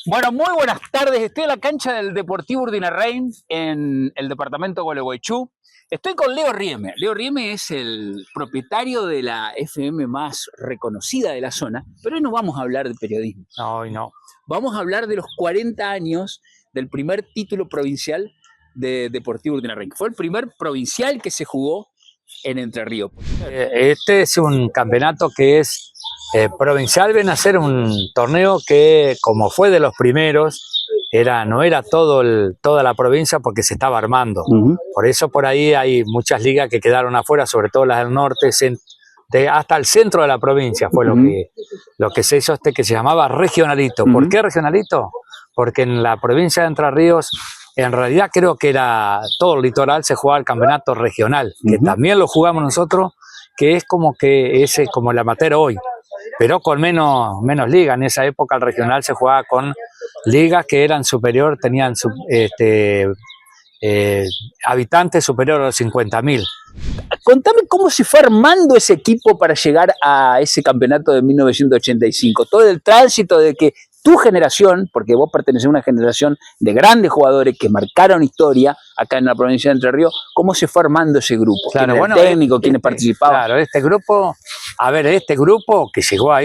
Bueno, muy buenas tardes. Estoy en la cancha del Deportivo Urdinarrain en el departamento de Gualeguaychú. Estoy con Leo Rieme. Leo Rieme es el propietario de la FM más reconocida de la zona, pero hoy no vamos a hablar de periodismo. No, hoy no. Vamos a hablar de los 40 años del primer título provincial de Deportivo Urdinarrain. Fue el primer provincial que se jugó en Entre Ríos. Este es un campeonato que es provincial, viene a ser un torneo que, como fue de los primeros, no era toda la provincia porque se estaba armando. Por eso por ahí hay muchas ligas que quedaron afuera, sobre todo las del norte, hasta el centro de la provincia fue lo que se hizo, que se llamaba regionalito. ¿Por qué regionalito? Porque en la provincia de Entre Ríos, en realidad creo que era todo el litoral, se jugaba el campeonato regional, que también lo jugamos nosotros, que es como el amateur hoy, pero con menos ligas. En esa época el regional se jugaba con ligas que eran superior, tenían habitantes superior a los 50.000. Contame cómo se fue armando ese equipo para llegar a ese campeonato de 1985. Todo el tránsito de que tu generación, porque vos pertenecés a una generación de grandes jugadores que marcaron historia acá en la provincia de Entre Ríos, ¿cómo se fue armando ese grupo? Claro, ¿Quién era el técnico? ¿Quiénes participaban? Claro, este grupo que llegó a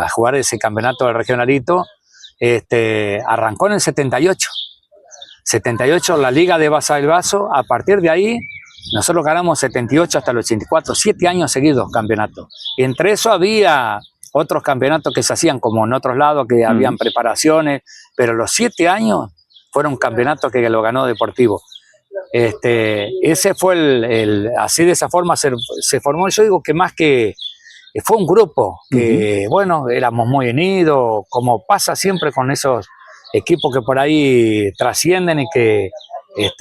jugar ese campeonato del regionalito, arrancó en el 78. 78 la Liga de Basa del Vaso. A partir de ahí nosotros ganamos 78 hasta el 84, 7 años seguidos campeonato. Y entre eso había otros campeonatos que se hacían como en otros lados, que habían preparaciones, pero los 7 años fueron campeonatos que lo ganó Deportivo. Ese fue así, de esa forma se formó. Yo digo que más que fue un grupo que, bueno, éramos muy unidos, como pasa siempre con esos equipos que por ahí trascienden y que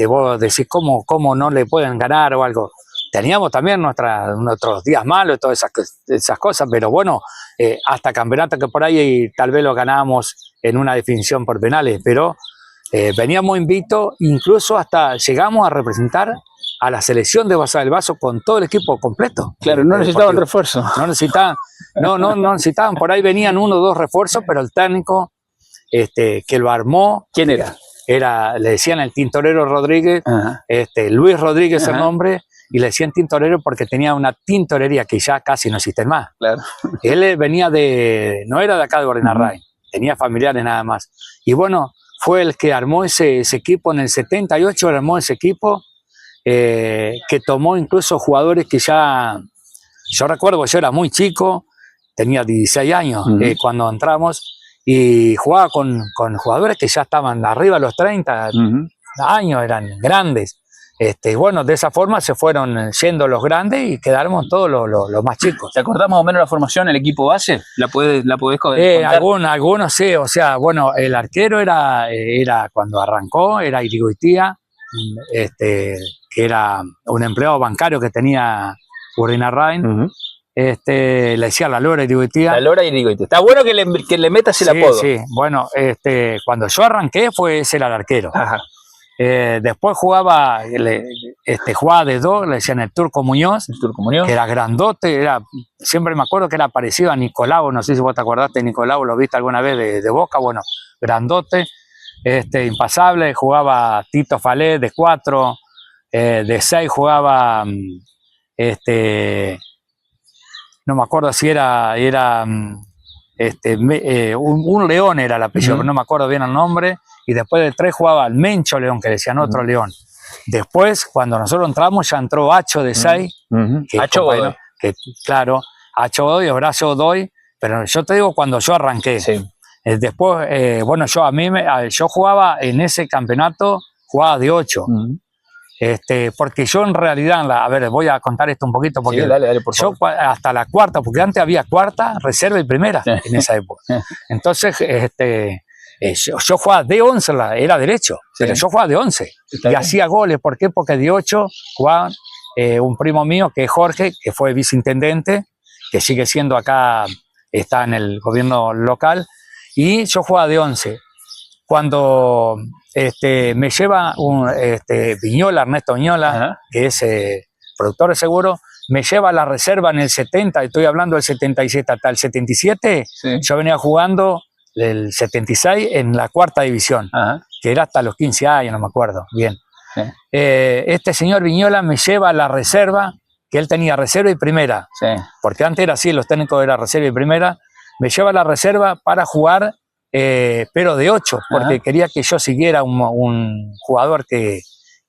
vos decís cómo no le pueden ganar o algo. Teníamos también nuestros días malos y todas esas cosas, pero bueno, hasta campeonatos que por ahí tal vez lo ganábamos en una definición por penales, pero veníamos invictos, incluso hasta llegamos a representar a la selección de Basa del Vaso con todo el equipo completo. Claro, no necesitaban refuerzo. No necesitaban, por ahí venían 1 o 2 refuerzos, pero el técnico que lo armó. ¿Quién era? Le decían el Tintorero Rodríguez, Luis Rodríguez el nombre, y le decían tintorero porque tenía una tintorería que ya casi no existe más. Claro. Él venía no era de acá de Urdinarrain, tenía familiares nada más. Y bueno, fue el que armó ese equipo. En el 78 armó ese equipo, que tomó incluso jugadores que yo recuerdo, yo era muy chico, tenía 16 años cuando entramos, y jugaba con jugadores que ya estaban arriba de los 30 años, eran grandes. Bueno, de esa forma se fueron yendo los grandes y quedaron todos los más chicos. ¿Te acordás más o menos la formación, el equipo base? ¿La podés contar? Algunos sí, o sea, bueno, el arquero era cuando arrancó, era Irigoitía, que era un empleado bancario que tenía Urdinarrain. Le decía la Lora Irigoitía. La Lora Irigoitía. Está bueno que le metas el apodo. Sí, bueno, cuando yo arranqué ese era el arquero. Ajá. Después jugaba de 2, le decían el Turco Muñoz, que era grandote, siempre me acuerdo que era parecido a Nicolau, no sé si vos te acordaste de Nicolau, lo viste alguna vez de Boca, bueno, grandote, impasable. Jugaba Tito Falé de 4, de 6 jugaba, no me acuerdo si era un León era el apellido, pero no me acuerdo bien el nombre. Y después de 3 jugaba el Mencho León, que decían otro León. Después, cuando nosotros entramos, ya entró Hacho de 6. Hacho Godoy. Claro, Hacho Godoy, Horacio Godoy, pero yo te digo cuando yo arranqué. Sí. Después, bueno, yo jugaba en ese campeonato, jugaba de 8. Porque yo en realidad, a ver, voy a contar esto un poquito, porque sí, dale, por favor. Yo hasta la cuarta, porque antes había cuarta, reserva y primera en esa época. Entonces, yo jugaba de 11, era derecho, pero yo jugaba de 11 y hacía goles. ¿Por qué? Porque de 8 jugaba un primo mío, que es Jorge, que fue viceintendente, que sigue siendo acá, está en el gobierno local, y yo jugaba de 11. Cuando me lleva Viñola, Ernesto Viñola, que es productor de seguro, me lleva a la reserva en el 70, estoy hablando del 77 hasta el 77, yo venía jugando del 76 en la 4ª división, que era hasta los 15 años, no me acuerdo bien. Sí. Este señor Viñola me lleva a la reserva, que él tenía reserva y primera, Sí. porque antes era así, los técnicos eran reserva y primera, me lleva a la reserva para jugar, pero de 8, porque quería que yo siguiera un jugador que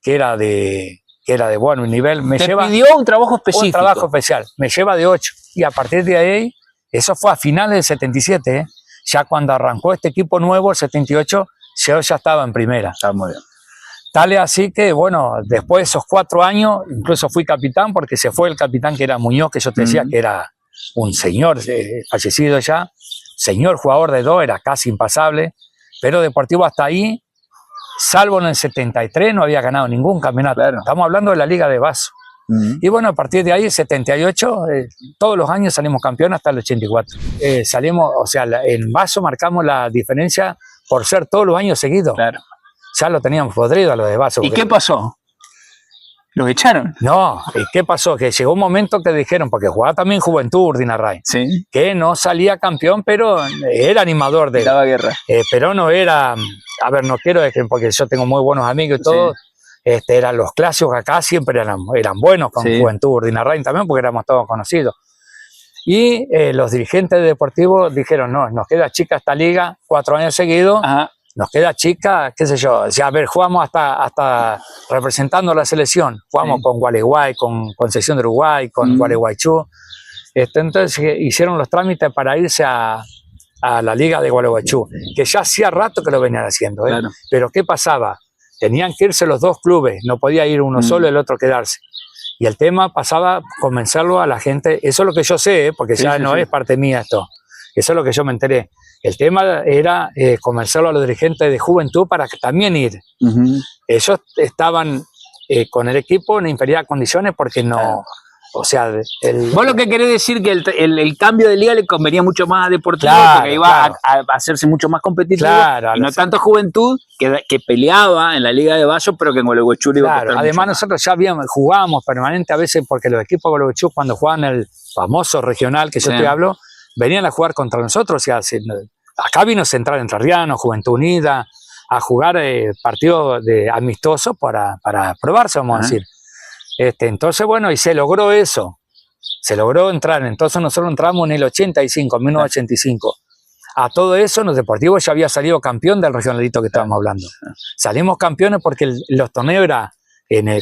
era de buen nivel. Me lleva pidió un trabajo específico. Un trabajo especial, me lleva de 8, y a partir de ahí, eso fue a finales del 77, ya cuando arrancó este equipo nuevo, el 78, yo ya estaba en primera. Está muy bien. Tal es así que, bueno, después de esos 4 años, incluso fui capitán, porque se fue el capitán que era Muñoz, que yo te decía que era un señor fallecido ya, señor jugador de 2, era casi impasable, pero Deportivo hasta ahí, salvo en el 73, no había ganado ningún campeonato. Claro. Estamos hablando de la Liga de Vaso. Y bueno, a partir de ahí, el 78, todos los años salimos campeón hasta el 84. Salimos, o sea, en Vaso marcamos la diferencia por ser todos los años seguidos. Claro. Ya lo teníamos podrido a los de Vaso. ¿Y qué pasó? ¿Los echaron? No, ¿y qué pasó? Que llegó un momento que dijeron, porque jugaba también Juventud Urdinarray, que no salía campeón, pero era animador de... Daba guerra. Pero no era... A ver, no quiero decir, porque yo tengo muy buenos amigos y todo, eran los clásicos acá, siempre eran buenos con Juventud Urdinarray también, porque éramos todos conocidos. Y los dirigentes de Deportivo dijeron, no, nos queda chica esta liga, 4 años seguidos, nos queda chica, qué sé yo, ya, a ver, jugamos hasta representando a la selección, jugamos con Gualeguay, con Concepción de Uruguay, con Gualeguaychú. Entonces hicieron los trámites para irse a la Liga de Gualeguaychú, que ya hacía rato que lo venían haciendo, claro. Pero ¿qué pasaba? Tenían que irse los 2 clubes, no podía ir uno solo y el otro quedarse. Y el tema pasaba convencerlo a la gente, eso es lo que yo sé, porque ya no es parte mía esto, eso es lo que yo me enteré. El tema era convencerlo a los dirigentes de Juventud para que también ir. Ellos estaban con el equipo en inferiores condiciones porque no... O sea, vos lo que querés decir que el cambio de liga le convenía mucho más a Deportivo, porque iba a hacerse mucho más competitivo, y no tanto Juventud, que peleaba en la Liga de Vaso, pero que en Gualeguaychú iba a costar además mucho nosotros ya jugábamos permanente a veces, porque los equipos de Gualeguaychú, cuando jugaban el famoso regional que yo te hablo, venían a jugar contra nosotros. O sea, acá vino Central Entrerriano, Juventud Unida, a jugar partidos amistosos para probarse, vamos a decir. Entonces, bueno, y se logró eso, se logró entrar. Entonces nosotros entramos en el 85, 1985. A todo eso, los Deportivos ya había salido campeón del regionalito que estábamos hablando. Salimos campeones porque los torneos eran,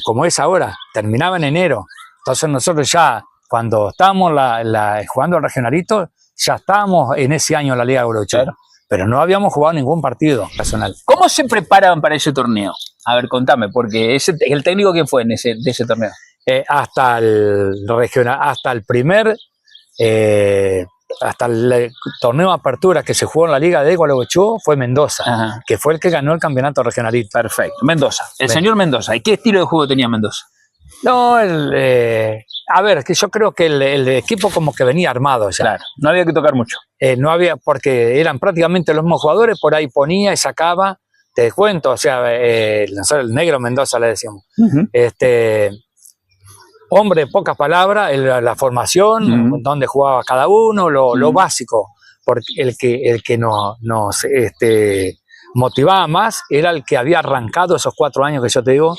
como es ahora, terminaban en enero. Entonces nosotros ya, cuando estábamos jugando el regionalito, ya estábamos en ese año en la Liga de Gualeguaychú. Pero no habíamos jugado ningún partido personal. ¿Cómo se preparaban para ese torneo? A ver, contame, porque el técnico, ¿quién fue de ese torneo? Hasta el torneo de apertura que se jugó en la Liga de Gualeguaychú fue Mendoza, que fue el que ganó el campeonato regionalito. Perfecto, Mendoza, señor Mendoza. ¿Y qué estilo de juego tenía Mendoza? No, a ver, que yo creo que el equipo como que venía armado ya. Claro, no había que tocar mucho. No había, porque eran prácticamente los mismos jugadores, por ahí ponía y sacaba, te cuento, o sea, nosotros el negro Mendoza le decíamos. Hombre, pocas palabras, la formación, dónde jugaba cada uno, lo básico, porque el que nos motivaba más era el que había arrancado esos 4 años que yo te digo,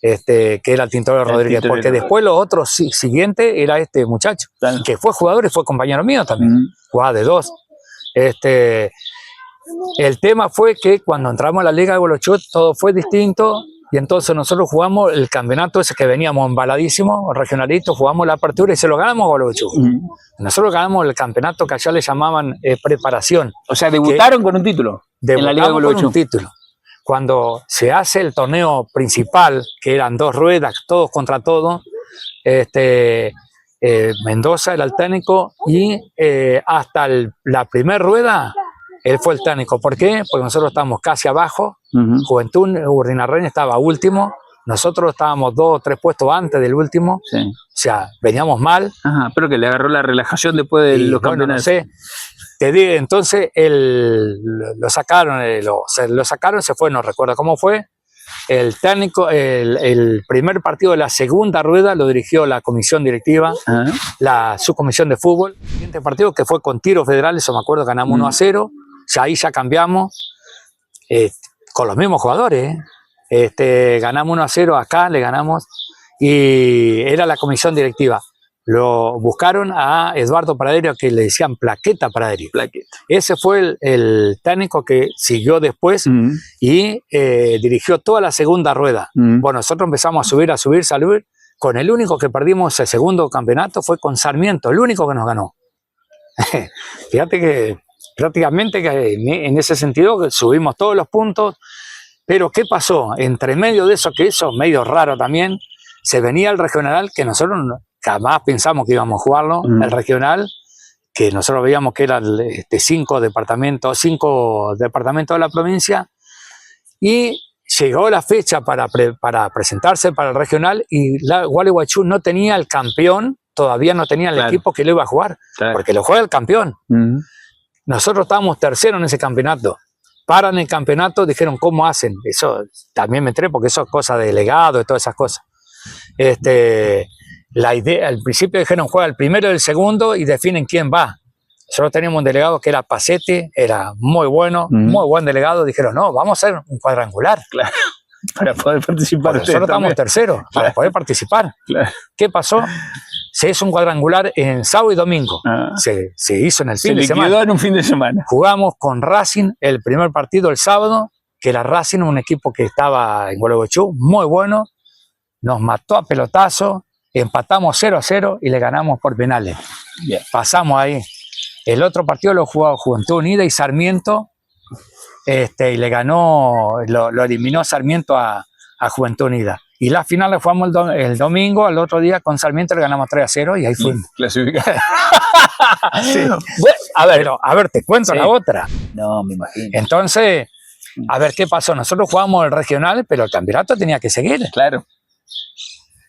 que era el Tintorero Rodríguez, porque después los otros siguientes era este muchacho, que fue jugador y fue compañero mío también, jugaba de 2. El tema fue que cuando entramos a la Liga de Gualeguaychú todo fue distinto, y entonces nosotros jugamos el campeonato ese que veníamos embaladísimo, regionalito, jugamos la apertura y se lo ganamos a Gualeguaychú. Nosotros ganamos el campeonato que allá le llamaban preparación. O sea, debutaron con un título en la Liga de Gualeguaychú. Con un título. Cuando se hace el torneo principal, que eran 2 ruedas, todos contra todos, Mendoza era el técnico y hasta la primera rueda él fue el técnico. ¿Por qué? Porque nosotros estábamos casi abajo, Juventud Urdinarray estaba último, nosotros estábamos 2 o 3 puestos antes del último, o sea, veníamos mal. Pero que le agarró la relajación después de los campeonatos. No sé. Te digo, entonces lo sacaron, se fue, no recuerdo cómo fue. El técnico, el primer partido de la segunda rueda lo dirigió la comisión directiva, la subcomisión de fútbol. El siguiente partido que fue con Tiro Federal, eso me acuerdo, ganamos 1-0. ya ahí ya cambiamos con los mismos jugadores. Ganamos 1-0 acá, le ganamos, y era la comisión directiva. Lo buscaron a Eduardo Praderio, que le decían Plaqueta Praderio. Plaqueta. Ese fue el técnico que siguió después y dirigió toda la segunda rueda. Bueno, nosotros empezamos a subir. Con el único que perdimos el segundo campeonato fue con Sarmiento, el único que nos ganó. Fíjate que prácticamente que en ese sentido subimos todos los puntos, pero ¿qué pasó? Entre medio de eso, que eso medio raro también, se venía el regional, que nosotros jamás pensamos que íbamos a jugarlo, el regional, que nosotros veíamos que eran 5 departamentos de la provincia, y llegó la fecha para presentarse para el regional, y la Gualeguaychú no tenía el campeón, todavía no tenía el equipo que lo iba a jugar, porque lo juega el campeón. Nosotros estábamos terceros en ese campeonato. Paran el campeonato, dijeron, ¿cómo hacen? Eso también me enteré, porque eso es cosa de delegado y todas esas cosas. La idea, al principio dijeron, juega el primero y el segundo y definen quién va. Nosotros teníamos un delegado que era Pacete, era muy bueno, muy buen delegado. Dijeron, no, vamos a hacer un cuadrangular. Claro, para poder participar. Nosotros estábamos terceros, para poder participar. Claro. ¿Qué pasó? Se hizo un cuadrangular en sábado y domingo. Se hizo en el fin de semana. Se liquidó en un fin de semana. Jugamos con Racing el primer partido el sábado, que era Racing, un equipo que estaba en Gualeguaychú, muy bueno. Nos mató a pelotazo, empatamos 0-0 y le ganamos por penales. Bien. Pasamos ahí. El otro partido lo jugó Juventud Unida y Sarmiento, y le ganó, lo eliminó Sarmiento a Juventud Unida. Y la final la jugamos el domingo, al otro día con Sarmiento le ganamos 3-0 y ahí fuimos. Clasificado. Sí. Bueno, a ver, te cuento la otra. No, me imagino. Entonces, a ver qué pasó. Nosotros jugamos el regional, pero el campeonato tenía que seguir. Claro.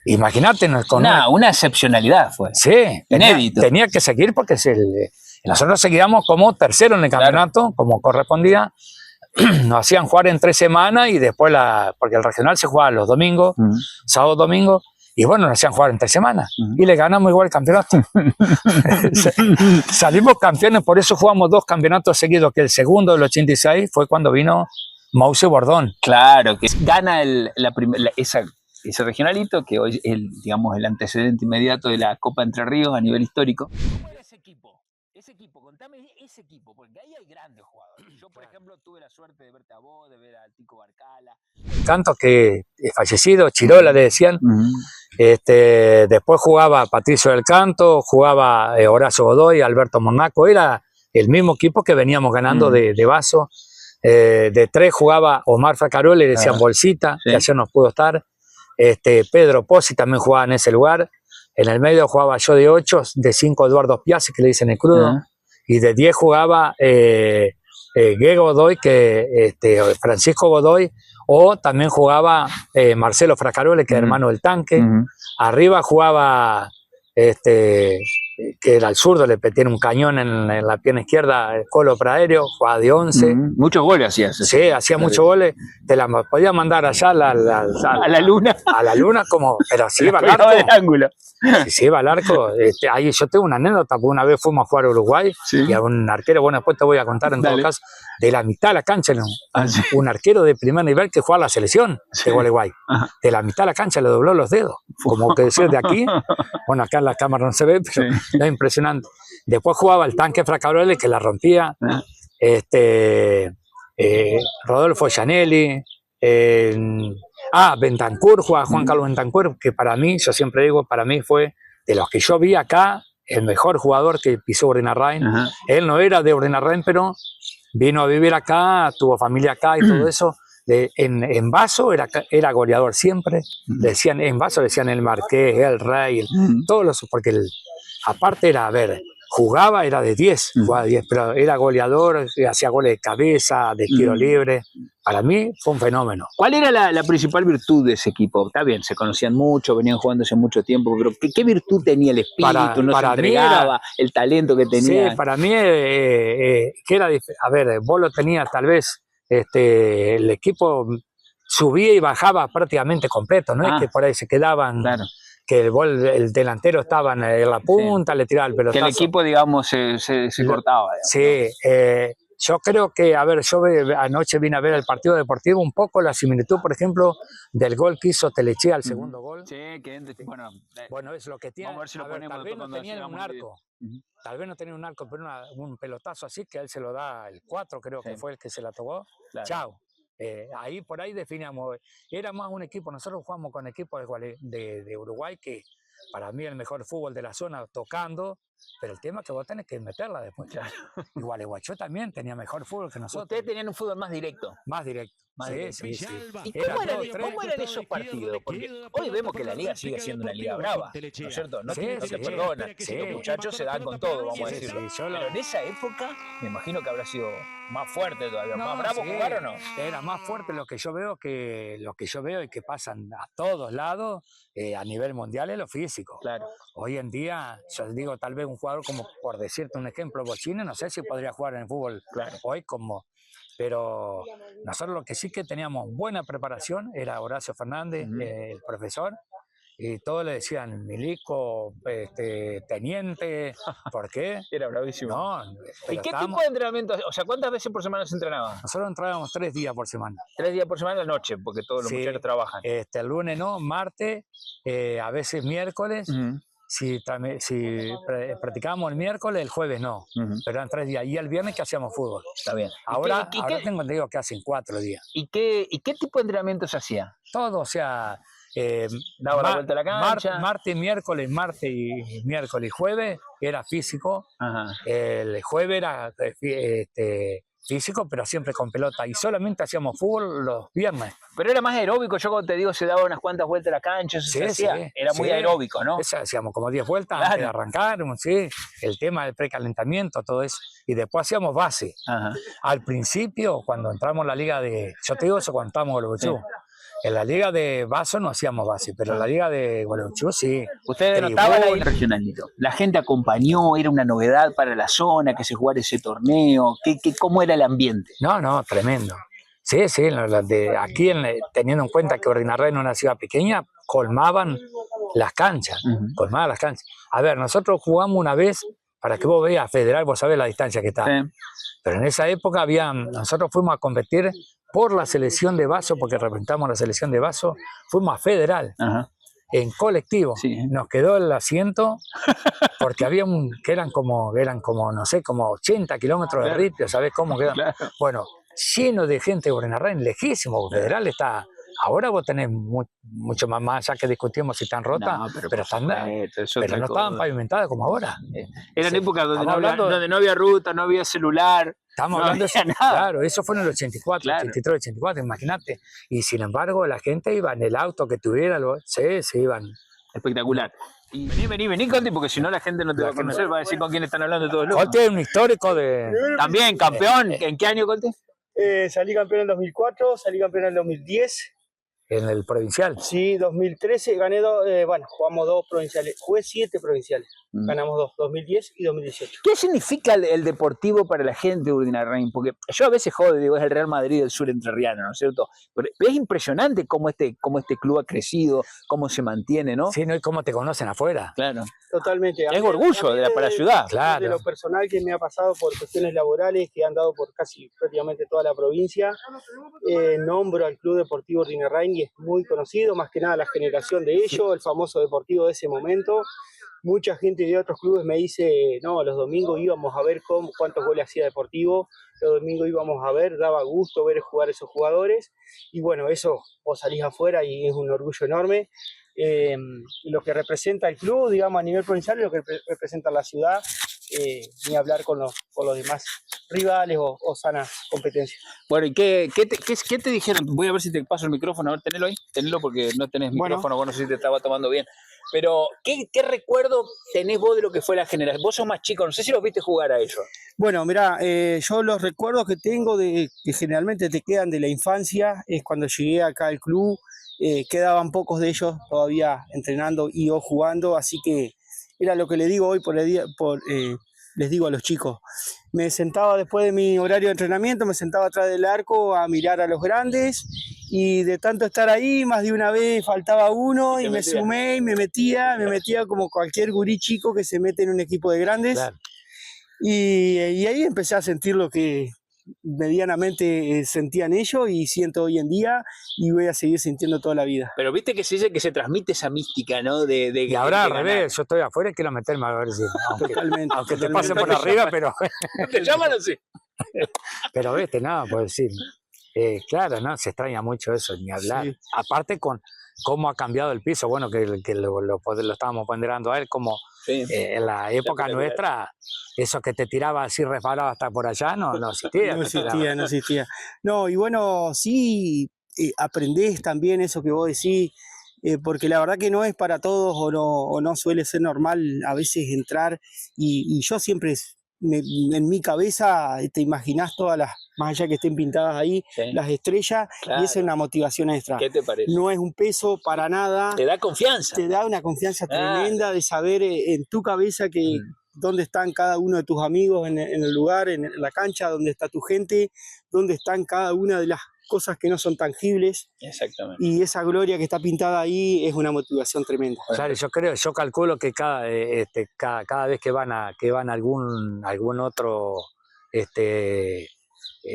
Imagínate. Una excepcionalidad fue. Sí, inédito. Tenía que seguir porque nosotros seguíamos como tercero en el campeonato, como correspondía. Nos hacían jugar en 3 semanas y después, porque el regional se jugaba los domingos, sábado, domingo, y bueno, nos hacían jugar en 3 semanas. Y le ganamos igual el campeonato. Salimos campeones, por eso jugamos 2 campeonatos seguidos, que el segundo del 86 fue cuando vino Mauce Bordón. Claro, que gana ese regionalito, que hoy es digamos, el antecedente inmediato de la Copa Entre Ríos a nivel histórico. ¿Cómo era ese equipo? Contame ese equipo, porque ahí hay grandes jugadores. Yo, por ejemplo, tuve la suerte de verte a vos, de ver al Tico Barcala. Tanto que fallecido, Chirola le decían. Después jugaba Patricio del Canto, jugaba Horacio Godoy, Alberto Monaco. Era el mismo equipo que veníamos ganando de Vaso. De 3 jugaba Omar Fracarol, le decían Bolsita, que ayer nos pudo estar. Pedro Pozzi también jugaba en ese lugar. En el medio jugaba yo de 8, de 5 Eduardo Piazzi, que le dicen el crudo, y de 10 jugaba Guego Godoy, Francisco Godoy, o también jugaba Marcelo Fracarole, que es hermano del Tanque. Arriba jugaba, que era el zurdo, le tiene un cañón en la pierna izquierda, el Colo Praderio, jugaba de 11. Muchos goles hacía. Sí, hacía muchos goles. Te la podía mandar allá a la luna. A la luna, pero si iba al arco. Del ángulo. Si iba al arco. Ahí yo tengo una anécdota, porque una vez fuimos a jugar a Uruguay y a un arquero, bueno, después te voy a contar en todo caso, de la mitad de la cancha, un arquero de primer nivel que juega a la selección de Uruguay. De la mitad de la cancha le dobló los dedos. Como que decir de aquí, bueno, acá en la cámara no se ve, pero es impresionante. Después jugaba el Tanque Fracarole, que la rompía. Rodolfo Gianelli, Bentancur, jugaba Juan Carlos Bentancur, que para mí, yo siempre digo, para mí fue de los que yo vi acá, el mejor jugador que pisó Urdangarin. Él no era de Urdangarin, pero vino a vivir acá, tuvo familia acá y todo eso. En Vaso era goleador siempre. En Vaso decían el Marqués, el Rey, todos los, porque aparte era, jugaba, era de 10, jugaba de 10, pero era goleador, hacía goles de cabeza, de tiro libre. Para mí fue un fenómeno. ¿Cuál era la principal virtud de ese equipo? Está bien, se conocían mucho, venían jugando hace mucho tiempo, pero ¿qué virtud tenía el espíritu? ¿No se entregaba el talento que tenía? Sí, para mí, que era, vos lo tenías tal vez, el equipo subía y bajaba prácticamente completo, no es que por ahí se quedaban... Claro. Que el delantero estaba en la punta, le tiraba el pelotazo. Que el equipo, digamos, se cortaba. Sí, Yo creo que, a ver, anoche vine a ver el partido deportivo, un poco la similitud, por ejemplo, del gol que hizo Telechea, el segundo gol. Sí, Bueno, es lo que tiene. vamos a ver si lo ponemos tal vez no cuando tenían un llegamos al video. arco. Tal vez no tenía un arco, pero un pelotazo así que a él se lo da el 4, creo que fue el que se la tocó. Claro. Chao. Ahí por ahí definíamos. Era más un equipo, nosotros jugamos con equipos de Uruguay, que para mí el mejor fútbol de la zona, tocando, pero el tema es que vos tenés que meterla después. Claro. Igual Gualeguaychú también tenía mejor fútbol que nosotros. Ustedes tenían un fútbol más directo. Más directo. Más Sí, directo. sí, sí. ¿Y cómo eran esos partidos? Porque hoy vemos que la liga sigue siendo una liga brava, ¿no es cierto? No, Sí, no se sí. perdona. Los muchachos se dan con todo, vamos a decirlo. Sí, Pero en esa época, me imagino que habrá sido más fuerte todavía. ¿Más bravo sí, jugar o no? Era más fuerte lo que yo veo y que pasan a todos lados a nivel mundial es lo físico. Claro. Hoy en día, yo digo, tal vez un jugador como, por decirte un ejemplo, Bochini, no sé si podría jugar en el fútbol hoy como... Pero nosotros lo que sí que teníamos buena preparación era Horacio Fernández, el profesor, y todos le decían milico, teniente, ¿por qué? Era bravísimo. No, ¿Y qué tipo de entrenamiento? O sea, ¿cuántas veces por semana se entrenaba? Nosotros entrábamos 3 días por semana. 3 días por semana a la noche, porque todos los muchachos trabajan. El lunes no, martes, a veces miércoles. Si practicábamos el miércoles, el jueves no, pero eran 3 días. Y el viernes que hacíamos fútbol. Está bien. Ahora tengo entendido que hacen 4 días. ¿Y qué tipo de entrenamiento se hacía? Todo, o sea, daba la vuelta a la cancha. Martes y miércoles y jueves era físico. El jueves era físico, pero siempre con pelota, y solamente hacíamos fútbol los viernes. Pero era más aeróbico, yo cuando te digo se daba unas cuantas vueltas a la cancha, eso se hacía, era muy aeróbico, ¿no? Eso hacíamos como 10 vueltas antes de arrancar, el tema del precalentamiento, todo eso, y después hacíamos base. Al principio, cuando entramos en la liga yo te digo eso cuando estábamos en Gualeguaychú. En la liga de Vaso no hacíamos base, pero en la liga de Gualeguaychú sí. Ustedes notaban ahí el regionalito. La gente acompañó, era una novedad para la zona que se jugara ese torneo. ¿Cómo era el ambiente? No, tremendo. Sí, aquí teniendo en cuenta que Ordinarray no es una ciudad pequeña, colmaban las canchas, colmaban las canchas. A ver, nosotros jugamos una vez, para que vos veas, Federal, vos sabés la distancia que está. Pero en esa época nosotros fuimos a competir por la selección de Vaso, porque representamos la selección de Vaso, fuimos a Federal, en colectivo. Nos quedó el asiento, porque había que eran como, no sé, como 80 kilómetros de Ripio, ¿sabés cómo quedan? Bueno, lleno de gente de Ordinarray, lejísimo. Federal está... Ahora vos tenés mucho más, ya que discutimos si están rotas, pero no estaban pavimentadas como ahora. Eran épocas donde no había ruta, no había celular. Estamos hablando de eso, claro, eso fue en el 84, 83, 84, imagínate. Y sin embargo, la gente iba en el auto que tuviera, se iban. Espectacular. Y vení, Colti, porque si no la gente no te va a conocer, va a decir con quién están hablando todos los. Colti es un histórico de... También, campeón. ¿En qué año, Colti? Salí campeón en 2004, salí campeón en 2010. ¿En el provincial? Sí, 2013 gané jugamos 2 provinciales. Jugué 7 provinciales. Ganamos 2, 2010 y 2018. ¿Qué significa el deportivo para la gente de Urdinarrain? Porque yo a veces digo, es el Real Madrid del sur entrerriano, ¿no es cierto? Pero es impresionante cómo este club ha crecido, cómo se mantiene, ¿no? Sí, ¿no? Y cómo te conocen afuera. Claro. Totalmente. Es orgullo para la ciudad. Claro. De lo personal que me ha pasado por cuestiones laborales que han dado por casi prácticamente toda la provincia, nombro al Club Deportivo Urdinarrain y es muy conocido, más que nada la generación de ellos, el famoso deportivo de ese momento. Mucha gente de otros clubes me dice, no, los domingos íbamos a ver cuántos goles hacía Deportivo, los domingos íbamos a ver, daba gusto ver jugar esos jugadores, y bueno, eso vos salís afuera y es un orgullo enorme. Lo que representa el club, digamos, a nivel provincial, y lo que representa la ciudad, ni hablar con los demás rivales o sanas competencias. Bueno, ¿y qué te dijeron? Voy a ver si te paso el micrófono, a ver, tenelo ahí, tenelo porque no tenés micrófono, bueno, no sé si te estaba tomando bien. Pero, ¿qué recuerdo tenés vos de lo que fue la generación? Vos sos más chico, no sé si los viste jugar a ellos. Bueno, mirá, yo los recuerdos que tengo que generalmente te quedan de la infancia es cuando llegué acá al club, quedaban pocos de ellos todavía entrenando y o jugando, así que era lo que les digo hoy les digo a los chicos. Me sentaba después de mi horario de entrenamiento, me sentaba atrás del arco a mirar a los grandes y de tanto estar ahí, más de una vez faltaba uno y me sumé y me metía como cualquier gurí chico que se mete en un equipo de grandes. Claro. Y ahí empecé a sentir lo que medianamente sentían ellos y siento hoy en día y voy a seguir sintiendo toda la vida. Pero viste que se dice que se transmite esa mística, ¿no? Y ahora al revés, yo estoy afuera y quiero meterme a ver si, Totalmente. aunque te totalmente. pase por arriba, pero ¿Te llaman o sí? pero viste, nada, puedo decir. Claro, no, se extraña mucho eso, ni hablar. Sí. Aparte con cómo ha cambiado el piso, bueno, que lo estábamos ponderando a él, como Sí. en la época nuestra, eso que te tiraba así, resbalaba hasta por allá, no existía. No existía, no existía. No, y bueno, sí, aprendés también eso que vos decís, porque la verdad que no es para todos o no suele ser normal a veces entrar y yo siempre, en mi cabeza, te imaginás todas las, más allá que estén pintadas ahí, Sí. las estrellas, Claro. y esa es una motivación extra. ¿Qué te parece? No es un peso para nada. Te da confianza. Te da una confianza Claro. tremenda de saber en tu cabeza que dónde están cada uno de tus amigos en el lugar, en la cancha, dónde está tu gente, dónde están cada una de las cosas que no son tangibles. Exactamente. Y esa gloria que está pintada ahí es una motivación tremenda. Claro, yo calculo que cada vez que van a algún otro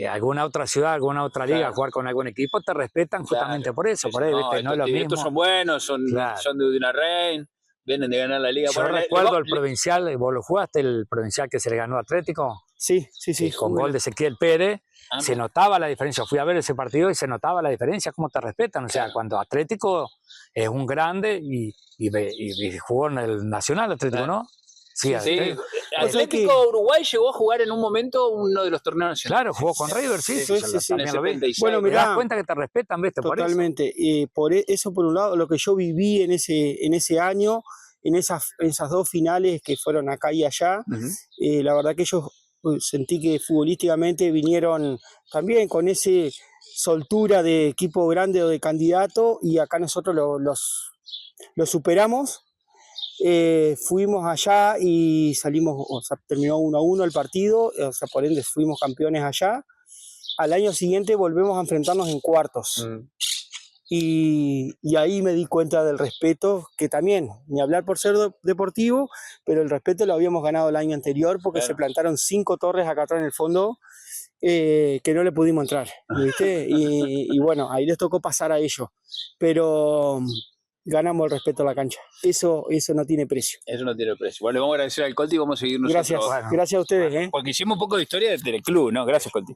alguna otra ciudad, alguna otra liga, Claro. a jugar con algún equipo, te respetan justamente Claro. por eso, por ahí, ¿viste? No es lo mismo. Estos son buenos, son de Udinarrein, vienen de ganar la liga. Yo recuerdo el provincial, vos lo jugaste, el provincial que se le ganó a Atlético, Sí. con Bueno. gol de Ezequiel Pérez, Ah, se notaba la diferencia. Fui a ver ese partido y se notaba la diferencia, cómo te respetan. O sea, Claro. cuando Atlético es un grande y jugó en el Nacional Atlético, Claro. ¿no? Sí, Atlético Uruguay llegó a jugar en un momento uno de los torneos nacionales. Claro, jugó con River, sí. Sí. También lo vi. 76. Bueno, Te mirá, das cuenta que te respetan, ¿viste? totalmente. Por eso, por un lado, lo que yo viví en ese año, en esas dos finales que fueron acá y allá, la verdad que yo sentí que futbolísticamente vinieron también con ese soltura de equipo grande o de candidato, y acá nosotros los superamos. Fuimos allá y salimos, o sea, terminó 1-1 el partido, o sea, por ende fuimos campeones allá. Al año siguiente volvemos a enfrentarnos en cuartos. Y ahí me di cuenta del respeto, que también, ni hablar por ser deportivo, pero el respeto lo habíamos ganado el año anterior porque Claro. se plantaron 5 torres acá atrás en el fondo, que no le pudimos entrar, ¿viste? Y bueno, ahí les tocó pasar a ellos, pero ganamos el respeto a la cancha. Eso no tiene precio. Eso no tiene precio. Bueno, le vamos a agradecer al Colti y vamos a seguir nosotros. Gracias, gracias a ustedes. Porque hicimos un poco de historia del club, ¿no? Gracias, Colti.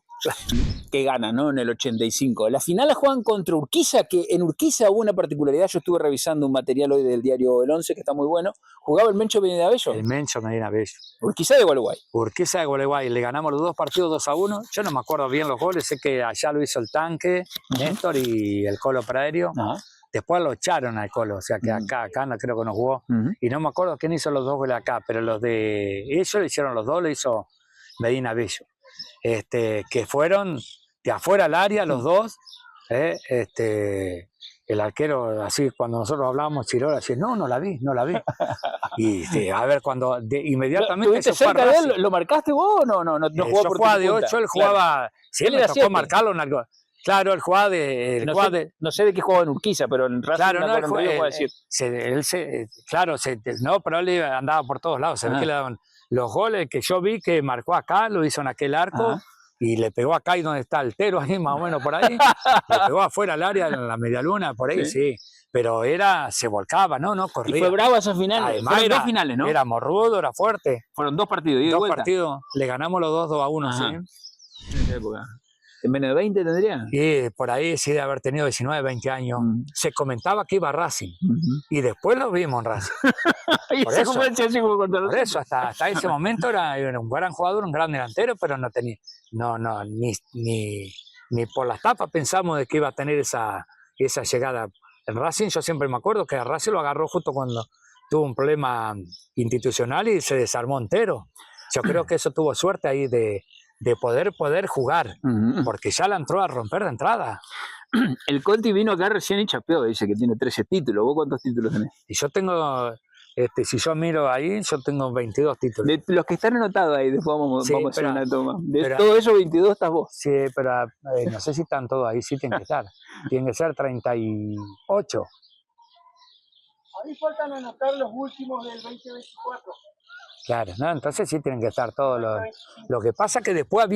Que gana, ¿no? En el 85. La final la juegan contra Urquiza, que en Urquiza hubo una particularidad. Yo estuve revisando un material hoy del diario El 11, que está muy bueno. Jugaba el Mencho Medina Bello. El Mencho Medina Bello. Urquiza de Gualeguay. Urquiza de Gualeguay. Le ganamos los 2 partidos 2-1. Yo no me acuerdo bien los goles. Sé que allá lo hizo el Tanque, Néstor y el Colo Praderio. Ajá. Después lo echaron al Colo, o sea que acá no creo que no jugó. Y no me acuerdo quién hizo los 2 goles acá, pero los de ellos le hicieron los 2, lo hizo Medina Bello. Que fueron de afuera al área los 2. El arquero, así cuando nosotros hablábamos, Chirola, decía, no la vi. Y a ver, cuando inmediatamente ¿Estuviste se fue a cerca de Racing. él? ¿Lo marcaste vos o no jugaba Yo por jugaba tu de punta? 8, él jugaba, sí, Él me era tocó 7. marcarlo en algo. Claro, él jugaba de... No sé de qué jugaba en Urquiza, pero en Racing Claro, no, juega decir. pero él andaba por todos lados. Se ve que le daban los goles que yo vi que marcó acá, lo hizo en aquel arco. Y le pegó acá y donde está el Tero, ahí más o menos por ahí. Le pegó afuera al área, en la medialuna, por ahí, sí. Pero se volcaba, no corría. Y fue brava esa final. Además, Fueron 2 finales, ¿no? Era morrudo, era fuerte. Fueron 2 partidos. 2 partidos, le ganamos los 2-1, sí. En esa época. ¿En menos de 20 tendría? Y por ahí sí de haber tenido 19, 20 años. Se comentaba que iba a Racing. Y después lo vimos en Racing. Por eso, hasta ese momento era un gran jugador, un gran delantero, pero no tenía, ni por las tapas pensamos de que iba a tener esa llegada. En Racing yo siempre me acuerdo que a Racing lo agarró justo cuando tuvo un problema institucional y se desarmó entero. Yo creo que eso tuvo suerte ahí de poder jugar, porque ya la entró a romper de entrada. El Colti vino acá recién y chapeó, dice que tiene 13 títulos. ¿Vos cuántos títulos tenés? Y yo tengo, si yo miro ahí, yo tengo 22 títulos. De los que están anotados ahí, después vamos a hacer una toma. De todo eso, 22 estás vos. Sí, pero no sé si están todos ahí, sí tienen que estar. Tienen que ser 38. Ahí faltan anotar los últimos del 2024. Claro, ¿no? Entonces sí tienen que estar todos los... Lo que pasa es que después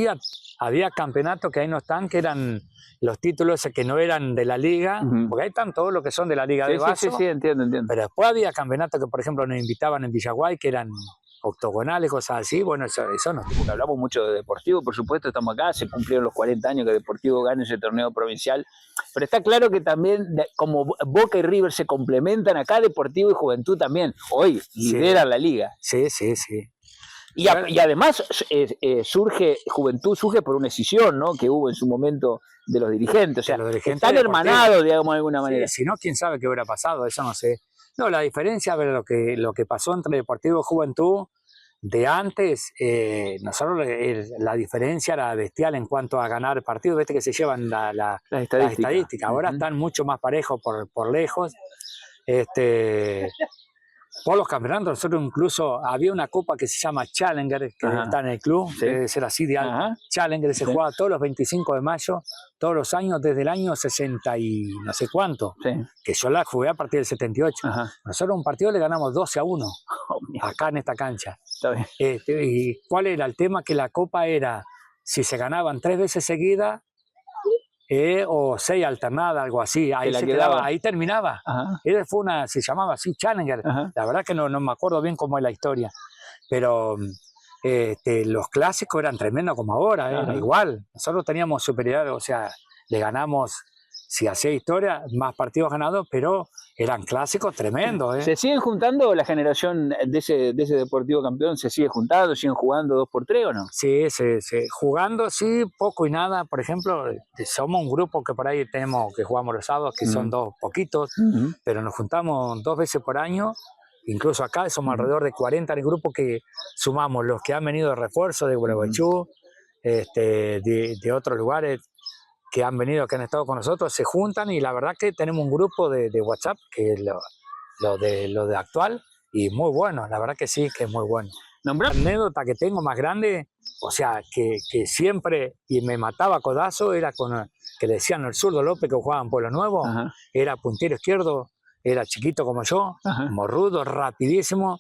había campeonatos que ahí no están, que eran los títulos que no eran de la liga, porque ahí están todos los que son de la liga de Vaso, Sí, entiendo. pero después había campeonatos que, por ejemplo, nos invitaban en Villaguay, que eran octogonales, cosas así, bueno, eso no. Porque hablamos mucho de Deportivo, por supuesto, estamos acá, se cumplieron los 40 años que Deportivo gane ese torneo provincial, pero está claro que también, como Boca y River se complementan acá, Deportivo y Juventud también, hoy lideran la liga. Sí. Y además Juventud surge por una escisión, ¿no?, que hubo en su momento de los dirigentes, o sea, están hermanados, digamos, de alguna manera. Sí, si no, quién sabe qué hubiera pasado, eso no sé. No, la diferencia de lo que pasó entre Deportivo y Juventud de antes, nosotros la diferencia era bestial en cuanto a ganar partidos, viste que se llevan la estadística. Ahora están mucho más parejos por lejos. Por los campeonatos, nosotros incluso había una copa que se llama Challenger, que está en el club, debe ser así de alto. Challenger se juega todos los 25 de mayo, todos los años, desde el año 60 y no sé cuánto, que yo la jugué a partir del 78. Nosotros un partido le ganamos 12-1, acá en esta cancha. ¿Y cuál era el tema? Que la copa era, si se ganaban 3 veces seguidas, o 6 alternadas, algo así, ahí se quedaba, ahí terminaba. Se llamaba así Challenger. La verdad que no me acuerdo bien cómo es la historia, pero los clásicos eran tremendos como ahora, era igual. Nosotros teníamos superioridad, o sea, le ganamos, si hacía historia, más partidos ganados, pero eran clásicos tremendos. ¿Se siguen juntando la generación de ese Deportivo campeón? ¿Se sigue juntando? ¿Siguen jugando 2x3 o no? Sí, jugando, sí, poco y nada. Por ejemplo, somos un grupo que por ahí que jugamos los sábados, que son 2 poquitos, pero nos juntamos 2 veces por año. Incluso acá somos alrededor de 40 en el grupo, que sumamos los que han venido de refuerzo de Gualeguaychú, de otros lugares que han venido, que han estado con nosotros, se juntan, y la verdad que tenemos un grupo de WhatsApp, que es lo de actual, y muy bueno, la verdad que sí, que es muy bueno. La anécdota que tengo más grande, o sea, que siempre, y me mataba a codazo, era que le decían el zurdo López, que jugaba en Pueblo Nuevo, era puntero izquierdo, era chiquito como yo, morrudo, rapidísimo.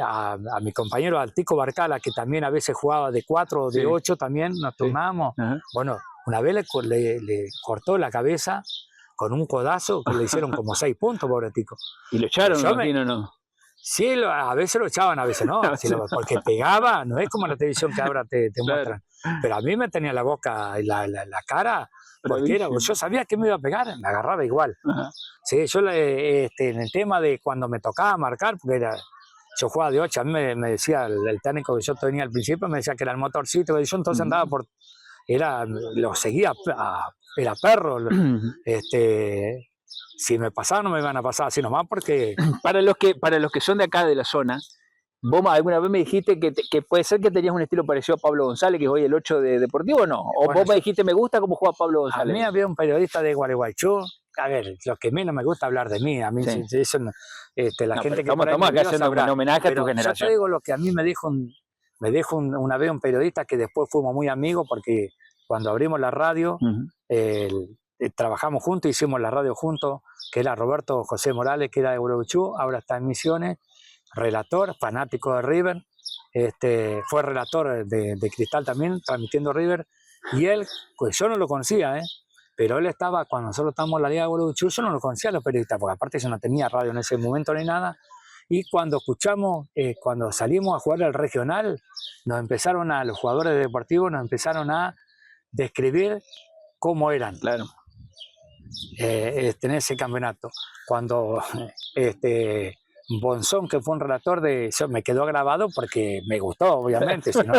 A mi compañero Altico Barcala, que también a veces jugaba de 4 o de 8, también nos turnábamos. Bueno, una vez le cortó la cabeza con un codazo que le hicieron como 6 puntos, pobre Tico. ¿Y lo echaron, o no? Sí, a veces lo echaban, a veces no, porque pegaba, no es como la televisión que ahora te muestran. Pero a mí me tenía la boca y la cara, porque yo sabía que me iba a pegar, me agarraba igual. Sí, yo en el tema de cuando me tocaba marcar, porque yo jugaba de 8, a mí me decía el técnico que yo tenía al principio, me decía que era el motorcito, y yo entonces andaba lo seguía, era perro. Si me pasaba, no me iban a pasar así nomás, porque... Para los que son de acá, de la zona, vos alguna vez me dijiste que puede ser que tenías un estilo parecido a Pablo González, que es hoy el 8 de Deportivo, ¿o no? O bueno, vos me dijiste, me gusta cómo juega Pablo González. A mí había un periodista de Gualeguaychú, a ver, lo que menos me gusta hablar de mí, a mí eso, la gente que... Estamos acá haciendo un homenaje a tu generación. Yo te digo lo que a mí me dijo una vez un periodista, que después fuimos muy amigos, porque cuando abrimos la radio, trabajamos juntos, hicimos la radio juntos, que era Roberto José Morales, que era de Gualeguaychú, ahora está en Misiones, relator, fanático de River, fue relator de Cristal también, transmitiendo River, y él, pues yo no lo conocía, pero él estaba, cuando nosotros estábamos en la Liga de Gualeguaychú, yo no lo conocía a los periodistas, porque aparte yo no tenía radio en ese momento ni nada, y cuando cuando salimos a jugar al regional, los jugadores de Deportivo nos empezaron a describir cómo eran. Claro. En ese campeonato. Cuando Bonzón, que fue un relator eso me quedó grabado porque me gustó, obviamente, si no.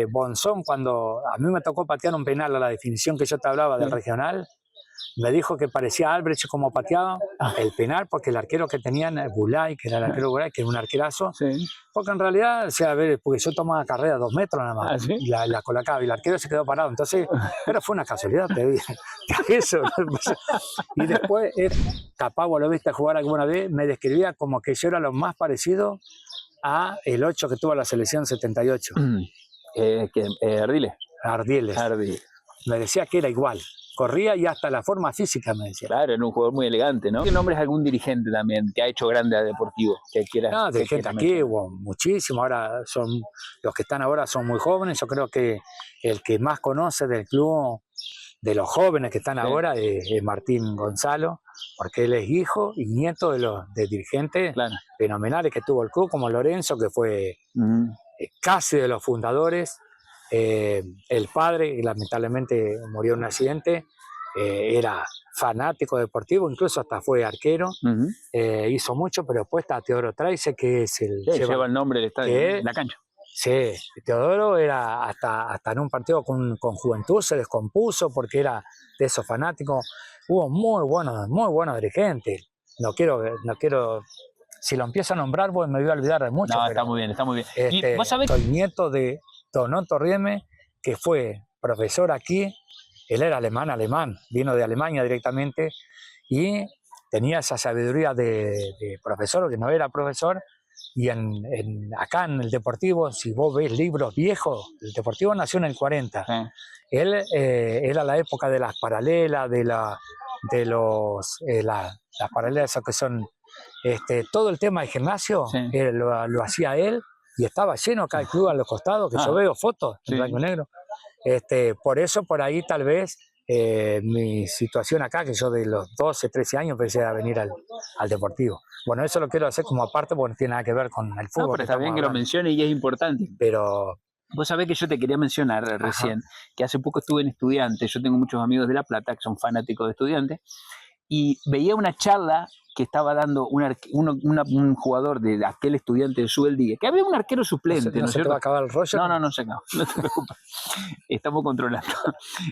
Bonzón, cuando a mí me tocó patear un penal a la definición que yo te hablaba del regional, me dijo que parecía Albrecht como pateaba el penal, porque el arquero que tenían, Bulay, que era el arquero Bulay, que era un arquerazo, porque en realidad, o sea, porque yo tomaba carrera 2 metros nada más, y la colocaba, y el arquero se quedó parado, entonces, pero fue una casualidad, te digo, eso. Y después, Capagua, lo viste jugar alguna vez, me describía como que yo era lo más parecido a el 8 que tuvo la selección 78. Ardiles. Me decía que era igual. corría y hasta la forma física, me decía. Claro, era un jugador muy elegante, ¿no? ¿Qué nombres algún dirigente también que ha hecho grande a Deportivo? Que quiera, No, de que gente quiera aquí mencionar? hubo muchísimo, ahora son, los que están ahora son muy jóvenes, yo creo que el que más conoce del club, de los jóvenes que están Sí. ahora, es Martín Gonzalo, porque él es hijo y nieto de dirigentes Claro. fenomenales que tuvo el club, como Lorenzo, que fue casi de los fundadores, el padre, que lamentablemente murió en un accidente, era fanático deportivo, incluso hasta fue arquero, hizo mucho, pero después está Teodoro Traice, que es el... Sí, lleva el nombre del estadio, que- la cancha. Sí, Teodoro era hasta en un partido con Juventud se descompuso porque era de esos fanáticos. Hubo muy buenos dirigentes. No quiero, si lo empiezo a nombrar, pues me voy a olvidar de mucho. No, pero, está muy bien, está muy bien. Y vos sabés, soy nieto de Donoto Rieme, que fue profesor aquí. Él era alemán, vino de Alemania directamente y tenía esa sabiduría de profesor, que no era profesor. Y acá en el Deportivo, si vos ves libros viejos, el Deportivo nació en el 40. sí, Él era la época de las paralelas, las paralelas esas que son, todo el tema de gimnasio, sí. lo hacía él y estaba lleno acá el club a los costados, que yo veo fotos en Sí. blanco y negro. Por eso, por ahí tal vez mi situación acá, que yo de los 12, 13 años empecé a venir al Deportivo. Bueno, eso lo quiero hacer como aparte porque no tiene nada que ver con el fútbol. No, pero está bien que lo mencione y es importante. Pero vos sabés que yo te quería mencionar recién, que hace poco estuve en Estudiantes, yo tengo muchos amigos de La Plata que son fanáticos de Estudiantes, y veía una charla que estaba dando un jugador de aquel Estudiante de Subeldía, que había un arquero suplente, no es se te cierto? va a acabar el rollo. No se acabó, no te preocupes. Estamos controlando.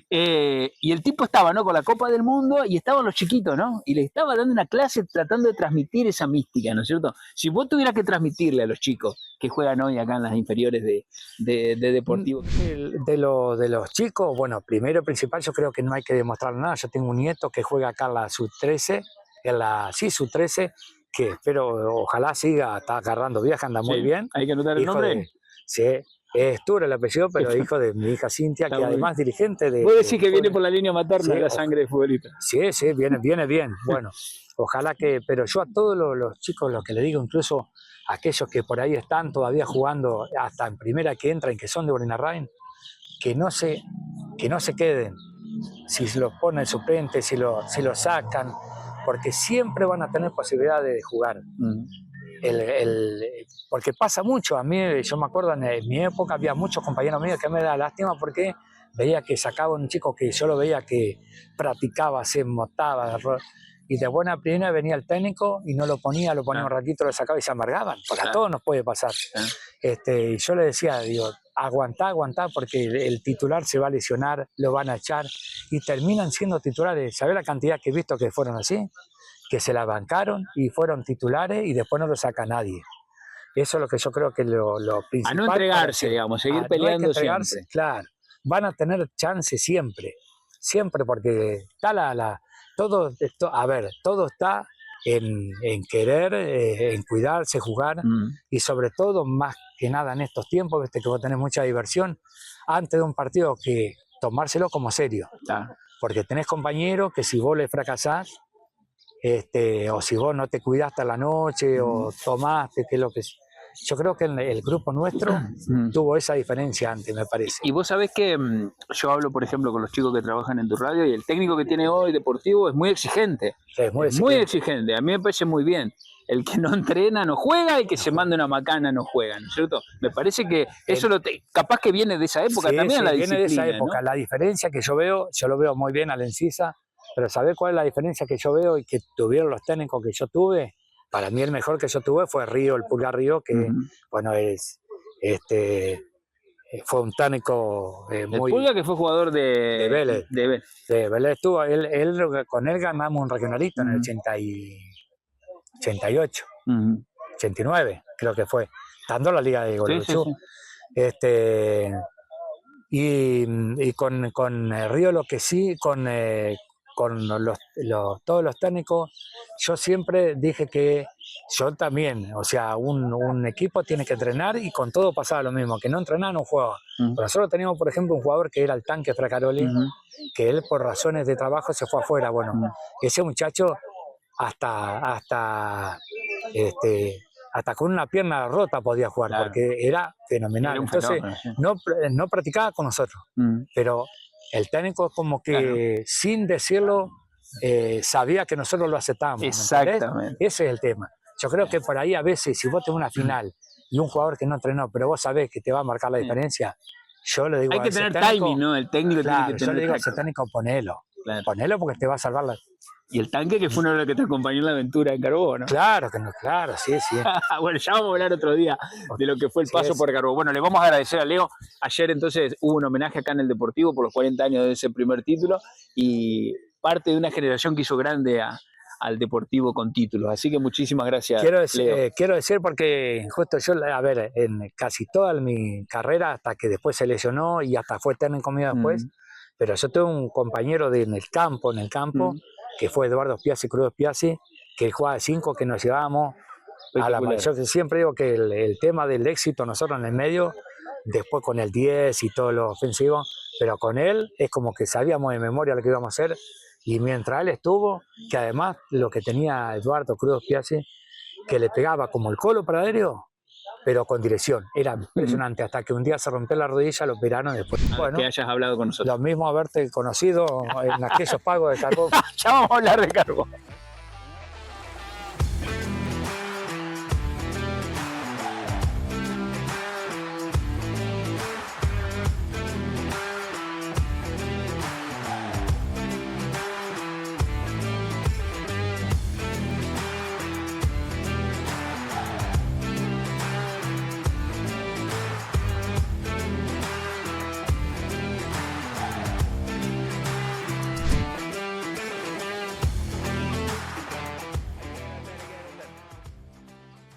Y el tipo estaba, ¿no? Con la Copa del Mundo y estaban los chiquitos, ¿no? Y le estaba dando una clase tratando de transmitir esa mística, ¿no es cierto? Si vos tuvieras que transmitirle a los chicos que juegan hoy acá en las inferiores de Deportivo. De los chicos, bueno, primero principal, yo creo que no hay que demostrar nada. Yo tengo un nieto que juega acá en la sub-13, sub-13, que espero, ojalá siga, está agarrando viaje, anda muy bien. Hay que anotar el Hijo nombre. Sí, es Tura el apellido, pero hijo de mi hija Cintia, Está que muy además dirigente de... Vos decís que viene por la línea materna Sí, la sangre de futbolista. Sí, viene bien. Bueno, ojalá pero yo a todos los chicos, los que le digo, incluso a aquellos que por ahí están todavía jugando, hasta en primera que entran, que son de Borinarrain, que no se queden, si los ponen suplentes, si lo sacan, porque siempre van a tener posibilidad de jugar. Porque pasa mucho, a mí, yo me acuerdo en mi época había muchos compañeros míos que me da lástima porque veía que sacaba un chico que yo lo veía que practicaba, se motaba, y de buena primera venía el técnico y no lo ponía un ratito, lo sacaba y se amargaban, porque a todos nos puede pasar. Y yo le decía, digo, aguantá, porque el titular se va a lesionar, lo van a echar, y terminan siendo titulares. ¿Sabés la cantidad que he visto que fueron así? Que se la bancaron y fueron titulares y después no lo saca nadie. Eso es lo que yo creo que lo principal. A no entregarse, digamos, seguir peleando no siempre. Claro, van a tener chance siempre, porque está todo está en querer, en cuidarse, jugar, y sobre todo, más que nada en estos tiempos, que vos tenés mucha diversión, antes de un partido que tomárselo como serio, porque tenés compañeros que si vos le fracasás, o si vos no te cuidaste a la noche o tomaste, que es lo que yo creo que el grupo nuestro tuvo esa diferencia antes, me parece. Y vos sabés que yo hablo, por ejemplo, con los chicos que trabajan en tu radio y el técnico que tiene hoy Deportivo es muy exigente. Sí, es muy exigente. A mí me parece muy bien. El que no entrena no juega, y que se manda una macana no juega, ¿no es cierto? Me parece que eso capaz que viene de esa época también, la disciplina. Viene de esa época. ¿No? La diferencia que yo lo veo muy bien al Encisa, pero ¿sabés cuál es la diferencia que yo veo y que tuvieron los técnicos que yo tuve? Para mí el mejor que yo tuve fue Río, el Pulgar Río, que bueno, fue un técnico muy... El Pulgar, que fue jugador de Vélez. De Vélez estuvo, con él ganamos un regionalito en el 88, 89, creo que fue, dando la Liga de Gualeguaychú. Y con Río lo que sí, con con todos los técnicos, yo siempre dije que yo también, o sea, un equipo tiene que entrenar y con todo pasaba lo mismo, que no entrenaba no jugaba. Pero nosotros teníamos, por ejemplo, un jugador que era el Tanque Fracaroli, que él por razones de trabajo se fue afuera. Bueno, ese muchacho hasta con una pierna rota podía jugar, claro, porque era fenomenal. Era entonces fenómeno, sí. no practicaba con nosotros, pero el técnico como que, claro, sin decirlo, sabía que nosotros lo aceptábamos. Exactamente. Ese es el tema. Yo creo que por ahí a veces, si vos tenés una final y un jugador que no entrenó, pero vos sabés que te va a marcar la diferencia, yo le digo hay a que ese tener técnico, timing, ¿no? El técnico, claro, tiene que tener, yo le digo a ese técnico, ponelo. Claro. Ponelo porque te va a salvar la... Y el Tanque, que fue uno de los que te acompañó en la aventura en Carbó, ¿no? Claro, que no, claro, sí. Bueno, ya vamos a hablar otro día de lo que fue el paso por Carbó. Bueno, le vamos a agradecer a Leo. Ayer entonces hubo un homenaje acá en el Deportivo por los 40 años de ese primer título y parte de una generación que hizo grande al Deportivo con títulos. Así que muchísimas gracias, Leo. Quiero decir porque justo yo, a ver, en casi toda mi carrera, hasta que después se lesionó y hasta fue técnico conmigo después, pero yo tuve un compañero en el campo, que fue Eduardo Spiazzi, Cruz Spiazzi, que él jugaba de 5, que nos llevábamos a la... Yo siempre digo que el tema del éxito nosotros en el medio, después con el 10 y todo lo ofensivo, pero con él es como que sabíamos de memoria lo que íbamos a hacer, y mientras él estuvo, que además lo que tenía Eduardo Cruz Spiazzi, que le pegaba como el Colo Pradero, pero con dirección, era impresionante, hasta que un día se rompió la rodilla, lo operaron después. Bueno, que hayas hablado con nosotros. Lo mismo haberte conocido en aquellos pagos de Carbó. Ya vamos a hablar de Carbó.